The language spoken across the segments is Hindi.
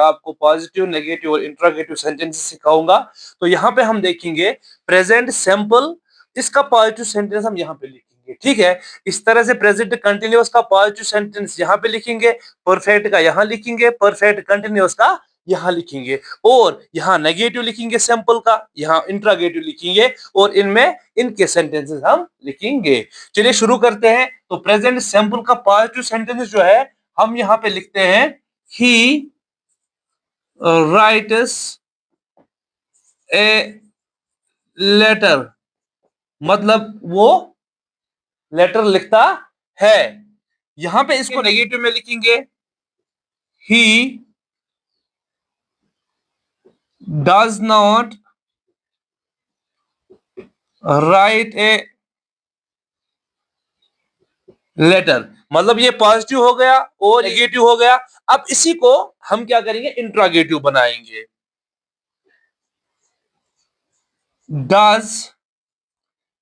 आपको पॉजिटिव, नेगेटिव और इंट्रोगेटिव सेंटेंस सिखाऊंगा। तो यहाँ पे हम देखेंगे प्रेजेंट सिंपल, इसका पॉजिटिव सेंटेंस हम यहाँ पे लिखेंगे, ठीक है। इस तरह से प्रेजेंट कंटिन्यूअस का पॉजिटिव सेंटेंस यहाँ पे लिखेंगे, परफेक्ट का यहाँ लिखेंगे, परफेक्ट कंटिन्यूअस का यहाँ लिखेंगे, और यहाँ नेगेटिव लिखेंगे सिंपल का, यहाँ इंट्रोगेटिव लिखेंगे, और इनमें इनके सेंटेंसेस हम लिखेंगे। चलिए शुरू करते हैं। तो प्रेजेंट सिंपल का पॉजिटिव सेंटेंस जो है हम यहाँ पे लिखते हैं, ही राइट्स ए लेटर, मतलब वो लेटर लिखता है। यहां पे इसको नेगेटिव में लिखेंगे, he does not write a letter, मतलब ये पॉजिटिव हो गया और नेगेटिव हो गया। अब इसी को हम क्या करेंगे, इंट्रोगेटिव बनाएंगे। Does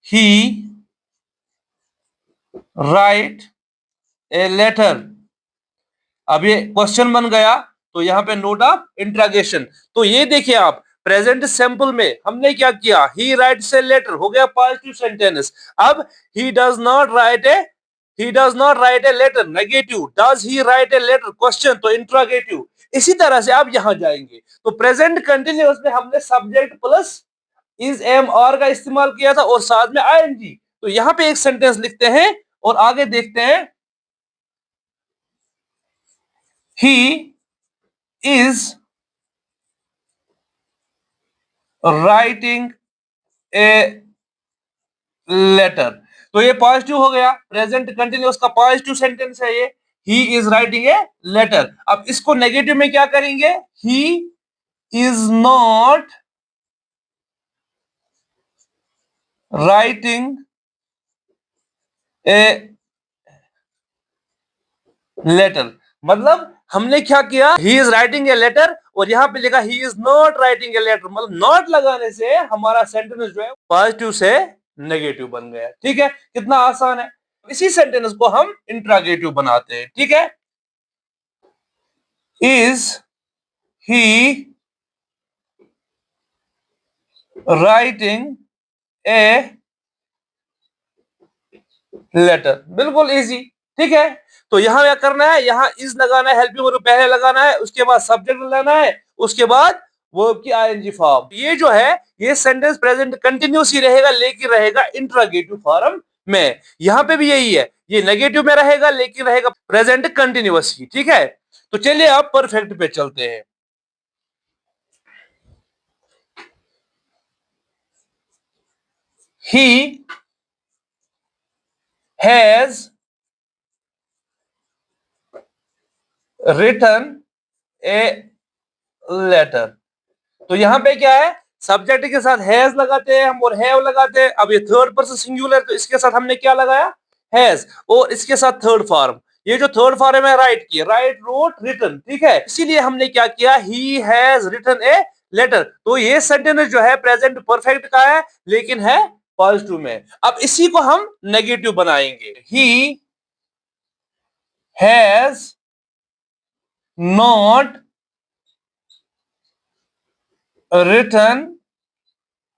he write a letter, अब ये क्वेश्चन बन गया, तो यहां पे नोट ऑफ इंट्रोगेशन। तो ये देखिए आप, प्रेजेंट सिंपल में हमने क्या किया, ही राइट्स ए लेटर हो गया पॉजिटिव सेंटेंस। अब he does not write a, he does not write a letter negative, does he write a letter question, तो इंट्रोगेटिव। इसी तरह से आप यहां जाएंगे, तो प्रेजेंट कंटिन्यूअस में हमने subject plus is am are का इस्तेमाल किया था और साथ में आईएनजी। तो यहां पे एक सेंटेंस लिखते हैं और आगे देखते हैं, he is writing a letter. तो ये पॉजिटिव हो गया, प्रेजेंट कंटिन्यूअस का पॉजिटिव सेंटेंस है ये, he is writing a letter. अब इसको नेगेटिव में क्या करेंगे, he is not writing a letter, मतलब हमने क्या किया, he is writing a letter और यहां पे लिखा he is not writing a letter, मतलब नॉट लगाने से हमारा सेंटेंस जो है पॉजिटिव से नेगेटिव बन गया। ठीक है, कितना आसान है। इसी सेंटेंस को हम इंट्रोगेटिव बनाते हैं, ठीक है। Is he writing a letter, बिल्कुल इजी, ठीक है। तो यहां क्या करना है, यहां इज लगाना है, हेल्पिंग वर्ब पहले लगाना है, उसके बाद सब्जेक्ट लगाना है, उसके बाद वर्ब की आईएनजी फॉर्म। ये जो है ये सेंटेंस प्रेजेंट कंटिन्यूअस ही रहेगा लेकिन रहेगा इंट्रोगेटिव फॉर्म में। यहां पे भी यही है, ये नेगेटिव में रहेगा लेकिन रहेगा प्रेजेंट कंटिन्यूअस ही, ठीक है। तो चलिए अब परफेक्ट पे चलते हैं। He has written a letter. तो यहां पे क्या है, सब्जेक्ट के साथ हैज लगाते हैं हम और हैव लगाते हैं। अब ये थर्ड पर्सन सिंगुलर, तो इसके साथ हमने क्या लगाया, हैज, और इसके साथ थर्ड फॉर्म। ये जो थर्ड फॉर्म है राइट की, राइट रोट रिटन, ठीक है। इसीलिए हमने क्या किया, he has written a letter. तो ये सेंटेंस जो है प्रेजेंट परफेक्ट का है लेकिन है पॉजिटिव में। अब इसी को हम नेगेटिव बनाएंगे, he has not written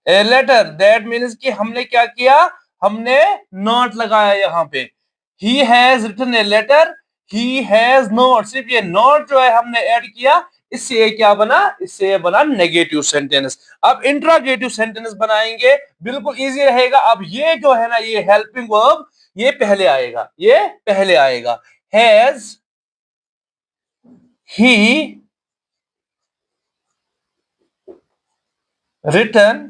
a letter, that means कि हमने क्या किया, हमने नॉट लगाया यहां पे। He has written a letter, he has not, सिर्फ ये नॉट जो है हमने ऐड किया, इससे ये क्या बना, इससे ये बना नेगेटिव सेंटेंस। अब इंट्रोगेटिव सेंटेंस बनाएंगे, बिल्कुल इजी रहेगा। अब ये जो है ना, ये हेल्पिंग वर्ब ये पहले आएगा, ये पहले आएगा। Has he written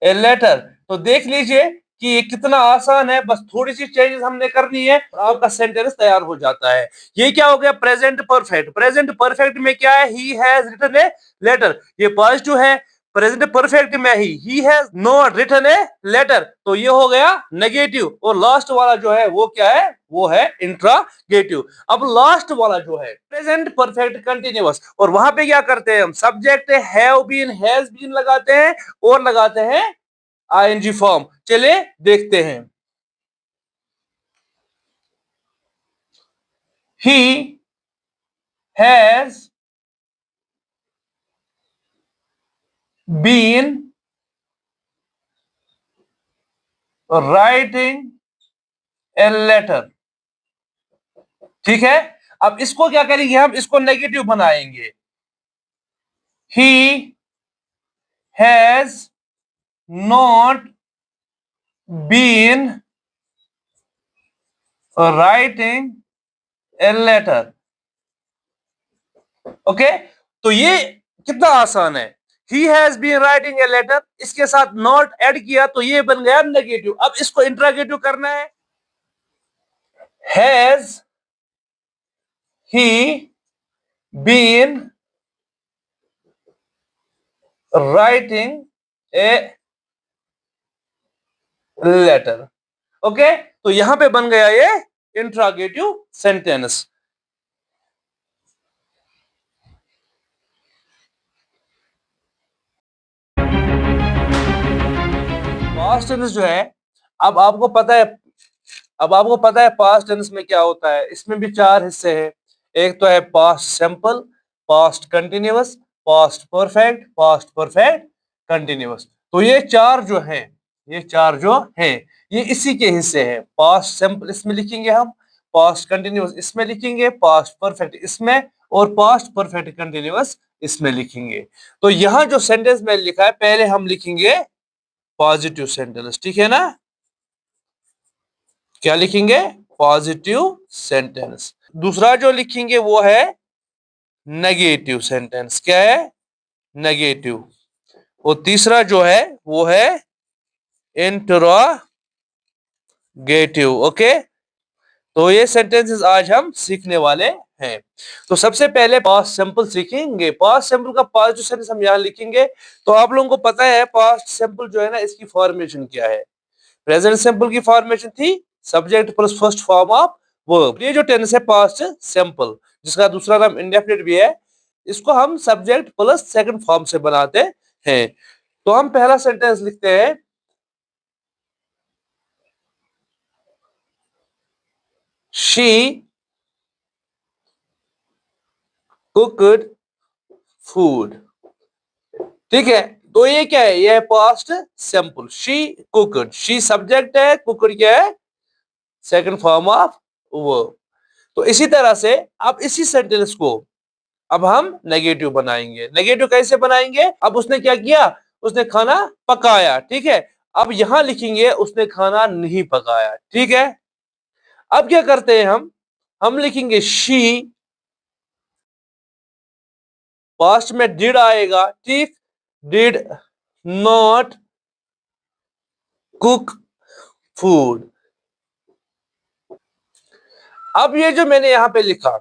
a letter. तो देख लीजिए कि ये कितना आसान है, बस थोड़ी सी चेंजेस हमने करनी है और आपका सेंटेंस तैयार हो जाता है। ये क्या हो गया, प्रेजेंट परफेक्ट। प्रेजेंट परफेक्ट में क्या है, he has written a letter, ये पॉजिटिव है। प्रेजेंट परफेक्ट में he has not written a letter, तो ये हो गया नेगेटिव। और लास्ट वाला जो है वो क्या है, वो है इंट्रोगेटिव। अब लास्ट वाला जो है प्रेजेंट परफेक्ट कंटिन्यूअस, और वहां पे क्या करते हैं हम, subject have been has been लगाते हैं और लगाते हैं आईएनजी फॉर्म। चलिए देखते हैं, he has been writing a letter. ठीक है, अब इसको क्या करेंगे हम, इसको नेगेटिव बनाएंगे। He has not been writing a letter. Okay, तो ये कितना आसान है। He has been writing a letter, इसके साथ नॉट ऐड किया तो ये बन गया नेगेटिव। अब इसको इंट्रागेटिव करना है। Has he been writing a letter. Okay, तो यहां पे बन गया ये इंट्रागेटिव सेंटेंस। पास्ट टेंस जो है, अब आपको पता है अब आपको पता है पास्ट टेंस में क्या होता है। इसमें भी चार हिस्से हैं। एक तो है past simple, past continuous, past perfect, past perfect continuous. तो ये चार जो हैं ये इसी के हिस्से हैं। पास्ट सिंपल इसमें लिखेंगे हम, पास्ट कंटिन्यूअस इसमें लिखेंगे, पास्ट परफेक्ट इसमें, और पास्ट परफेक्ट कंटिन्यूअस इसमें लिखेंगे। तो यहां जो सेंटेंस में लिखा है पहले हम लिखेंगे पॉजिटिव सेंटेंस। ठीक है ना, क्या लिखेंगे, पॉजिटिव सेंटेंस। दूसरा जो लिखेंगे वो है नेगेटिव सेंटेंस। क्या है, नेगेटिव। और तीसरा जो है वो है इंट्रोगेटिव। ओके, तो ये सेंटेंसेस आज हम सीखने वाले हैं। तो सबसे पहले पास्ट सिंपल सीखेंगे। पास्ट सिंपल का पॉजिटिव सेंटेंस हम यहां लिखेंगे। तो आप लोगों को पता है पास्ट सिंपल जो है ना, इसकी फॉर्मेशन क्या है। प्रेजेंट सिंपल की फॉर्मेशन थी subject plus first form of verb. ये जो टेंस है पास्ट सिंपल, जिसका दूसरा नाम इंडेफिनिट भी है, इसको हम सब्जेक्ट प्लस सेकंड फॉर्म से बनाते हैं। तो हम पहला सेंटेंस लिखते हैं, शी कुक्ड फूड। ठीक है, तो ये क्या है, ये है past simple. She cooked, she subject है, कुक्ड क्या है, सेकंड फॉर्म ऑफ वर्ब। तो इसी तरह से अब इसी सेंटेंस को अब हम नेगेटिव बनाएंगे। नेगेटिव कैसे बनाएंगे, अब उसने क्या किया, उसने खाना पकाया। ठीक है, अब यहां लिखेंगे उसने खाना नहीं पकाया। ठीक है, अब क्या करते हैं हम लिखेंगे शी, पास्ट में डिड आएगा। ठीक, डिड नॉट कुक फूड। अब ये जो मैंने यहां पे लिखा,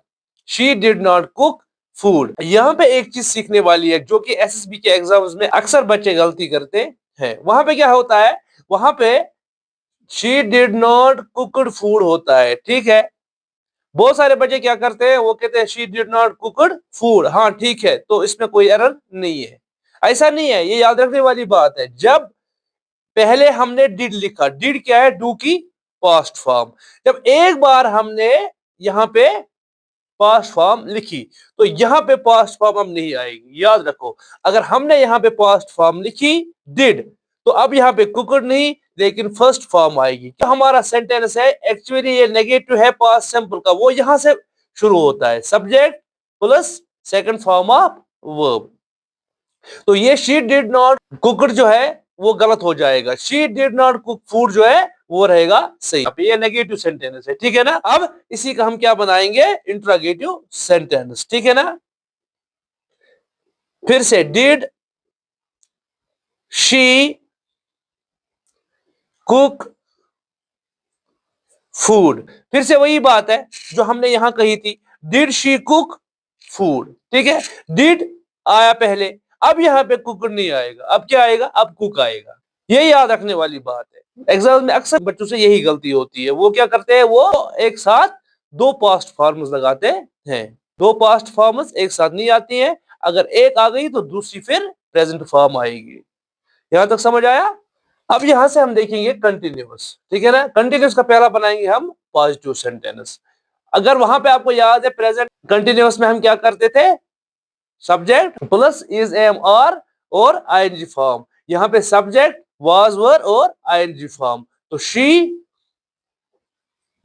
she did not cook food, यहां पे एक चीज सीखने वाली है जो कि एसएसबी के एग्जाम्स में अक्सर बच्चे गलती करते हैं। वहां पे क्या होता है, वहां पे she did not cooked food होता है। ठीक है, बहुत सारे बच्चे क्या करते हैं, वो कहते हैं she did not cooked food. हाँ ठीक है, तो इसमें कोई एरर नहीं है। ऐसा नहीं है, ये याद रखने वाली बात है। जब पहले हमने डिड लिखा, डिड क्या है, डू की पास्ट फॉर्म। जब एक बार हमने यहाँ पे पास्ट फॉर्म लिखी तो यहाँ पे पास्ट फॉर्म अब नहीं आएगी। याद रखो, अगर हमने यहाँ पे पास्ट फॉर्म लिखी डिड, तो अब यहाँ पे कुकड नहीं लेकिन फर्स्ट फॉर्म आएगी। तो हमारा सेंटेंस है एक्चुअली ये नेगेटिव है पास्ट सिंपल का, वो यहां से शुरू होता है, subject plus second form of verb. तो ये शी डिड नॉट कुकड जो है वो गलत हो जाएगा, she did not cook food जो है वो रहेगा सही। ये नेगेटिव सेंटेंस है। ठीक है ना, अब इसी का हम क्या बनाएंगे, इंट्रोगेटिव सेंटेंस। ठीक है ना, फिर से डिड शी कुक फूड, फिर से वही बात है जो हमने यहां कही थी, डिड शी कुक फूड। ठीक है, डिड आया पहले, अब यहां पे कुक नहीं आएगा, अब क्या आएगा, अब कुक आएगा। ये याद रखने वाली बात है। एग्जाम में अक्सर बच्चों से यही गलती होती है, वो क्या करते हैं, वो एक साथ दो पास्ट फॉर्म्स लगाते हैं। दो पास्ट फॉर्म्स एक साथ नहीं आती हैं, अगर एक आ गई तो दूसरी फिर प्रेजेंट फॉर्म आएगी। यहां तक समझ आया। अब यहां से हम देखेंगे कंटिन्यूअस। ठीक है ना, कंटिन्यूअस का पहला बनाएंगे हम पॉजिटिव सेंटेंस। अगर वहां पे आपको याद है प्रेजेंट कंटिन्यूअस में हम क्या करते थे, सब्जेक्ट प्लस इज एम और और आईएनजी फॉर्म। यहां पे सब्जेक्ट वाज, वर और आईएनजी फॉर्म। तो शी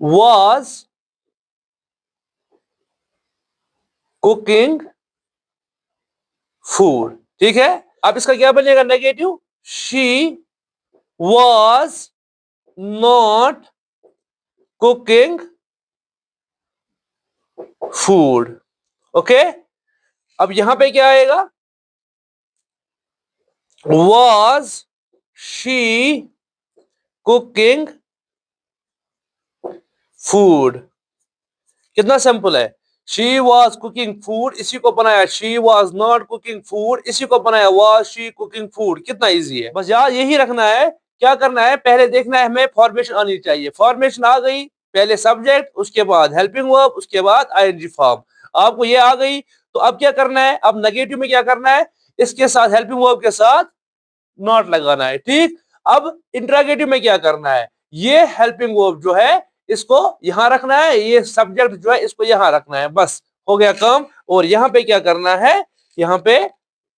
वाज कुकिंग फूड। ठीक है, अब इसका क्या बनेगा negative, she was not cooking food. Okay, अब यहां पे क्या आएगा, was she cooking food। कितना सिंपल है, she was cooking food इसी को बनाया, she was not cooking food इसी को बनाया, was she cooking food। कितना इजी है, बस यार यही रखना है। क्या करना है, पहले देखना है हमें फॉर्मेशन आनी चाहिए। फॉर्मेशन आ गई, पहले सब्जेक्ट, उसके बाद हेल्पिंग वर्ब, उसके बाद आईएनजी फॉर्म। आपको ये आ गई, तो अब क्या करना है, अब नेगेटिव में क्या करना है, इसके साथ हेल्पिंग वर्ब के साथ नॉट लगाना है। ठीक, अब इंट्रोगेटिव में क्या करना है, ये हेल्पिंग वर्ब जो है इसको यहां रखना है, ये सब्जेक्ट जो है इसको यहां रखना है, बस हो गया काम। और यहां पे क्या करना है, यहां पे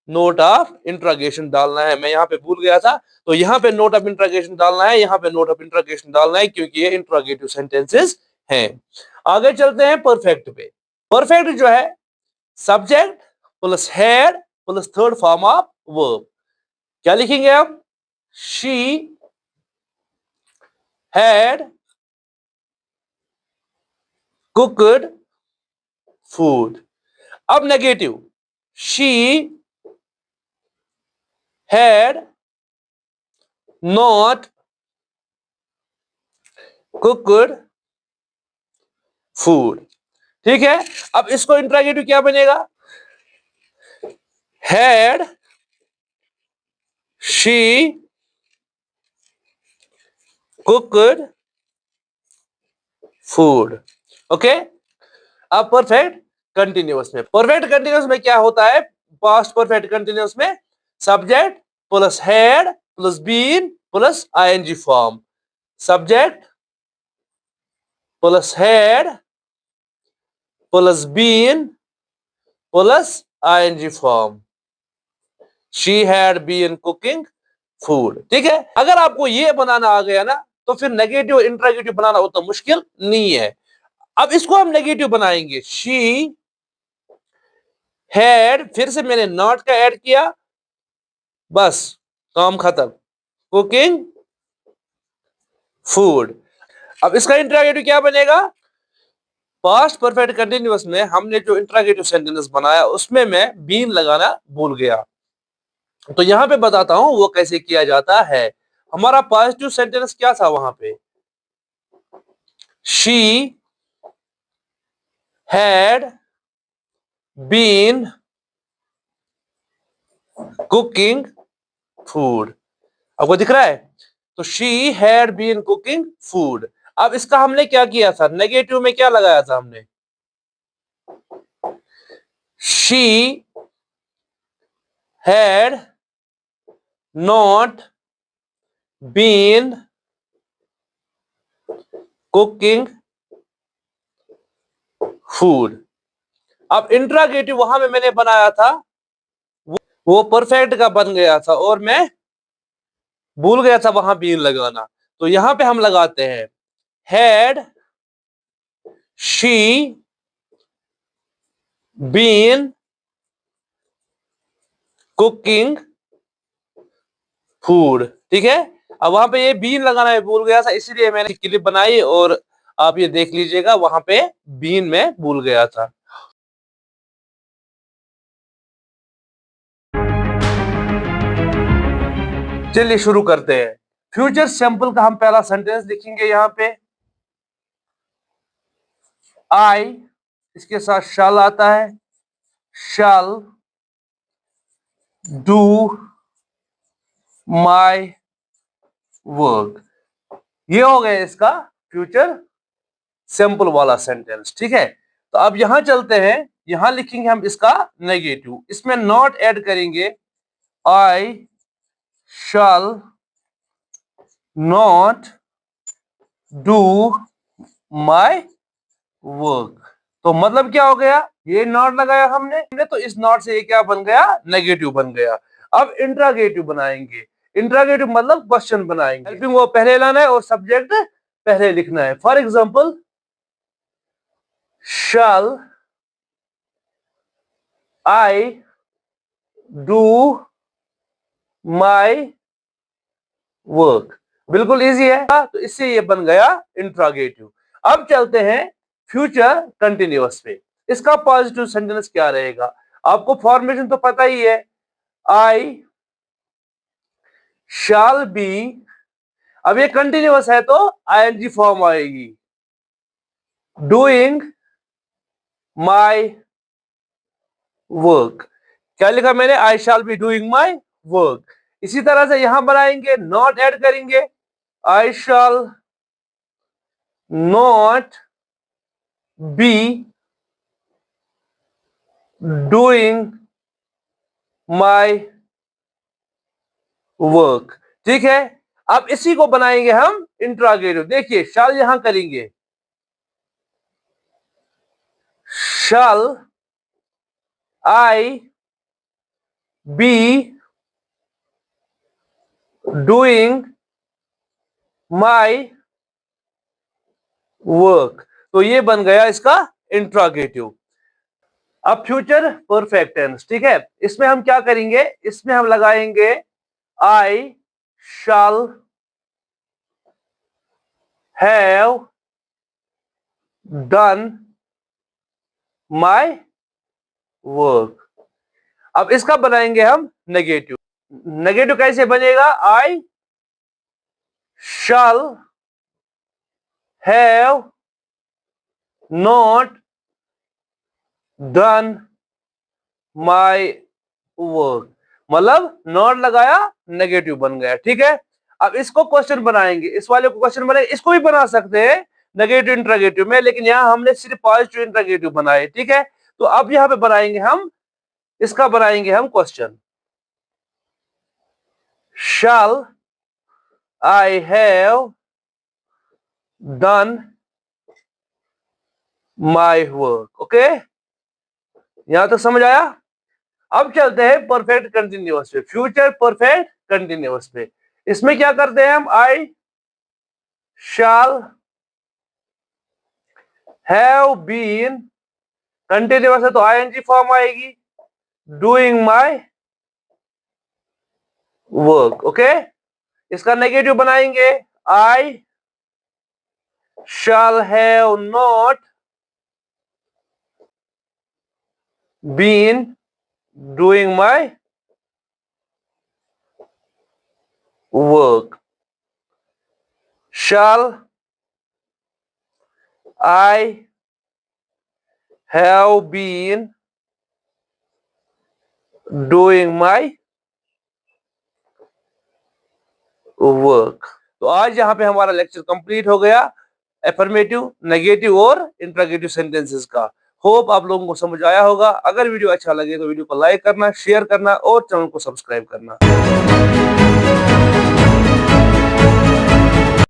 नोट ऑफ इंट्रोगेशन डालना है। मैं यहां पे भूल गया था, तो यहां पे नोट ऑफ इंट्रोगेशन डालना है, यहां पे नोट ऑफ इंट्रोगेशन डालना है, क्योंकि ये इंट्रोगेटिव सेंटेंसेस हैं। आगे चलते हैं परफेक्ट पे। परफेक्ट जो है subject plus had plus third form of verb. क्या लिखेंगे आप, शी हैड कुक्ड फूड। अब negative, she had not cooked food. ठीक है, अब इसको इंट्रोगेटिव क्या बनेगा, had she cooked food. Okay, अब परफेक्ट कंटिन्यूअस में, परफेक्ट कंटिन्यूअस में क्या होता है, पास्ट परफेक्ट कंटिन्यूअस में subject plus had plus been plus ING form. Subject plus had plus been plus ING form. She had been cooking food. ठीक है, अगर आपको ये बनाना आ गया ना, तो फिर नेगेटिव इंट्रोगेटिव बनाना उतना मुश्किल नहीं है। अब इसको हम नेगेटिव बनाएंगे, शी हैड, फिर से मैंने नॉट का ऐड किया, बस काम खत्म, कुकिंग फूड। अब इसका इंट्रोगेटिव क्या बनेगा, पास्ट परफेक्ट कंटिन्यूअस में हमने जो इंट्रोगेटिव सेंटेंस बनाया उसमें मैं बीन लगाना भूल गया, तो यहां पे बताता हूं वो कैसे किया जाता है। हमारा पॉजिटिव सेंटेंस क्या था वहां पे, she had been cooking food. आपको दिख रहा है, तो she had been cooking food. अब इसका हमने क्या किया था, नेगेटिव में क्या लगाया था हमने, she had not been cooking food. अब इंट्रोगेटिव वहां में मैंने बनाया था, वो परफेक्ट का बन गया था और मैं भूल गया था वहां बीन लगाना, तो यहां पे हम लगाते हैं had she been cooking food. ठीक है, अब वहां पे ये बीन लगाना मैं भूल गया था, इसलिए मैंने क्लिप बनाई और आप ये देख लीजिएगा, वहां पे बीन में भूल गया था। चलिए शुरू करते हैं। फ्यूचर सिंपल का हम पहला सेंटेंस लिखेंगे यहां पे, आई, इसके साथ शल आता है, शल डू माई वर्क। ये हो गया इसका फ्यूचर सिंपल वाला सेंटेंस। ठीक है, तो अब यहां चलते हैं, यहां लिखेंगे हम इसका नेगेटिव, इसमें नॉट ऐड करेंगे, I shall not do my work. तो मतलब क्या हो गया, ये नॉट लगाया हमने तो इस नॉट से ये क्या बन गया, नेगेटिव बन गया। अब इंट्रागेटिव बनाएंगे। इंट्रागेटिव मतलब क्वेश्चन बनाएंगे। हेल्पिंग वर्ब पहले लाना है और सब्जेक्ट पहले लिखना है। For example, shall I do my work. बिल्कुल इजी है। तो इससे ये बन गया इंट्रागेटिव। अब चलते हैं फ्यूचर कंटिन्यूअस पे। इसका पॉजिटिव सेंटेंस क्या रहेगा? आपको फॉर्मेशन तो पता ही है। आई शैल बी, अब ये कंटिन्यूअस है तो आईएनजी फॉर्म आएगी। डूइंग माई वर्क, क्या लिखा मैंने? I shall be doing my work. इसी तरह से यहां बनाएंगे, नॉट ऐड करेंगे। I shall not be doing my work. ठीक है, अब इसी को बनाएंगे हम इंट्रागेटिव। देखिए, शैल यहां करेंगे, शैल आई बी डूइंग माई वर्क। तो ये बन गया इसका इंट्रागेटिव। अब फ्यूचर परफेक्ट टेंस, ठीक है, इसमें हम क्या करेंगे? इसमें हम लगाएंगे I shall have done my work. अब इसका बनाएंगे हम नेगेटिव। नेगेटिव कैसे बनेगा? I shall have not done my work, मतलब नॉट लगाया, नेगेटिव बन गया। ठीक है, अब इसको क्वेश्चन बनाएंगे। इस वाले को क्वेश्चन बनाएंगे। इसको भी बना सकते हैं नेगेटिव इंट्रागेटिव में, लेकिन यहां हमने सिर्फ पॉजिटिव इंट्रागेटिव बनाए। ठीक है, तो अब यहां पे बनाएंगे हम, इसका बनाएंगे हम question. Shall I have done my work. Okay, यहां तक समझ आया? अब चलते हैं परफेक्ट कंटिन्यूअस पे, फ्यूचर परफेक्ट कंटिन्यूअस पे। इसमें क्या करते हैं हम? I shall have been, continuous है तो आईएनजी फॉर्म आएगी, डूइंग माई वर्क। ओके, इसका नेगेटिव बनाएंगे, I shall have not been doing my work. Shall I have been doing my work. तो आज यहां पे हमारा लेक्चर कंप्लीट हो गया, एफर्मेटिव, नेगेटिव और इंट्रोगेटिव सेंटेंसेस का। होप आप लोगों को समझ आया होगा। अगर वीडियो अच्छा लगे तो वीडियो को लाइक करना, शेयर करना और चैनल को सब्सक्राइब करना।